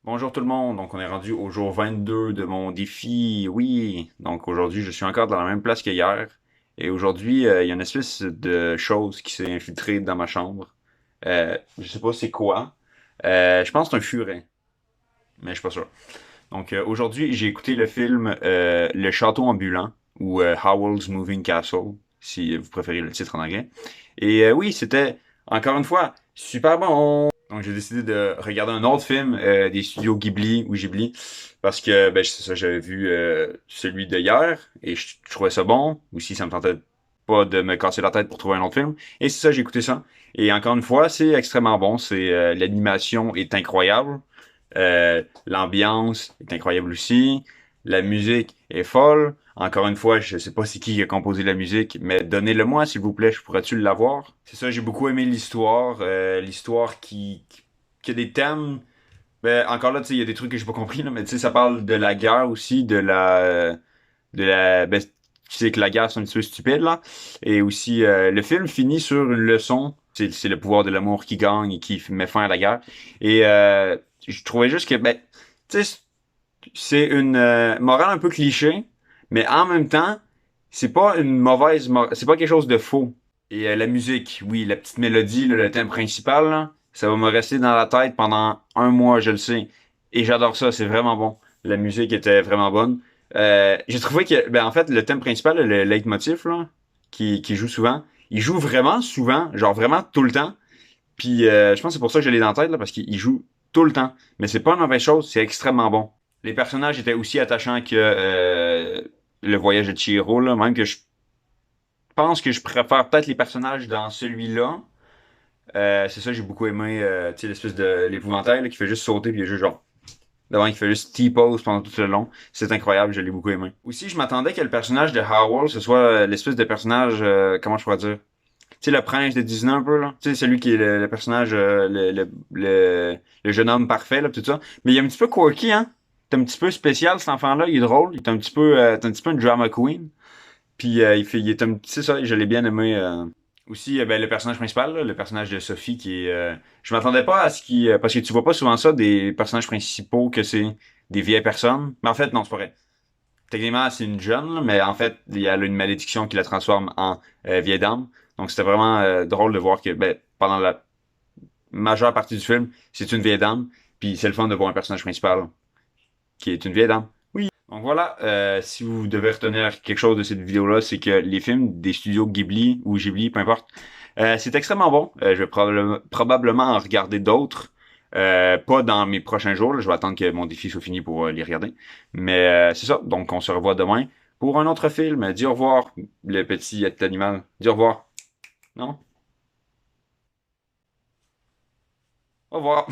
Bonjour tout le monde, donc on est rendu au jour 22 de mon défi, oui. Donc aujourd'hui, je suis encore dans la même place qu'hier. Et aujourd'hui, il y a une espèce de chose qui s'est infiltrée dans ma chambre. Je sais pas c'est quoi. Je pense que c'est un furet, mais je suis pas sûr. Donc aujourd'hui, j'ai écouté le film Le Château ambulant ou Howl's Moving Castle, si vous préférez le titre en anglais. Et oui, c'était encore une fois super bon. Donc j'ai décidé de regarder un autre film des studios Ghibli ou Ghibli parce que ben c'est ça, j'avais vu celui de hier et je trouvais ça bon. Aussi, ça me tentait pas de me casser la tête pour trouver un autre film. Et c'est ça, j'ai écouté ça. Et encore une fois, c'est extrêmement bon. C'est l'animation est incroyable. L'ambiance est incroyable aussi. La musique est folle. Encore une fois, je sais pas c'est qui a composé la musique, mais donnez-le-moi, s'il vous plaît, je pourrais-tu l'avoir? C'est ça, j'ai beaucoup aimé l'histoire. L'histoire qui a des thèmes. Ben, encore là, tu sais, il y a des trucs que j'ai pas compris, là, mais tu sais, ça parle de la guerre aussi, ben, tu sais que la guerre, c'est un petit peu stupide, là. Et aussi, le film finit sur une leçon. C'est le pouvoir de l'amour qui gagne et qui met fin à la guerre. Et je trouvais juste que, ben, tu sais, c'est une morale un peu cliché, mais en même temps, c'est pas une mauvaise morale, c'est pas quelque chose de faux. Et la musique, oui, la petite mélodie, là, le thème principal, là, ça va me rester dans la tête pendant un mois, je le sais. Et j'adore ça, c'est vraiment bon. La musique était vraiment bonne. J'ai trouvé que, ben, en fait, le thème principal, le leitmotiv, là, qui joue souvent, il joue vraiment souvent, genre vraiment tout le temps. Puis je pense que c'est pour ça que je l'ai dans la tête, là, parce qu'il joue tout le temps. Mais c'est pas une mauvaise chose, c'est extrêmement bon. Les personnages étaient aussi attachants que le voyage de Chihiro, là, même que je pense que je préfère peut-être les personnages dans celui-là. C'est ça, j'ai beaucoup aimé, tu sais, l'espèce de l'épouvantail là, qui fait juste sauter, puis il est juste genre, devant, il fait juste T-pose pendant tout le long. C'est incroyable, je l'ai beaucoup aimé. Aussi, je m'attendais que le personnage de Howl, ce soit l'espèce de personnage, comment je pourrais dire, tu sais, le prince de Disney un peu, là. Tu sais, celui qui est le personnage, le jeune homme parfait, là, tout ça. Mais il est un petit peu quirky, hein. C'est un petit peu spécial, cet enfant-là. Il est drôle. Il est un petit peu, c'est un petit peu une drama queen. Puis, il est un petit, c'est ça, je l'ai bien aimé. Aussi, ben, le personnage principal, là, le personnage de Sophie, qui est, je m'attendais pas à ce qui, parce que tu vois pas souvent ça, des personnages principaux, que c'est des vieilles personnes. Mais en fait, non, c'est pas vrai. Techniquement, c'est une jeune, là, mais en fait, il y a une malédiction qui la transforme en vieille dame. Donc, c'était vraiment drôle de voir que ben, pendant la majeure partie du film, c'est une vieille dame. Puis c'est le fun de voir un personnage principal qui est une vieille dame. Oui. Donc voilà, si vous devez retenir quelque chose de cette vidéo-là, c'est que les films des studios Ghibli ou Ghibli, peu importe, c'est extrêmement bon. Je vais probablement en regarder d'autres. Pas dans mes prochains jours, là. Je vais attendre que mon défi soit fini pour les regarder. Mais c'est ça. Donc on se revoit demain pour un autre film. Dis au revoir, le petit animal. Dis au revoir. Non? Au revoir.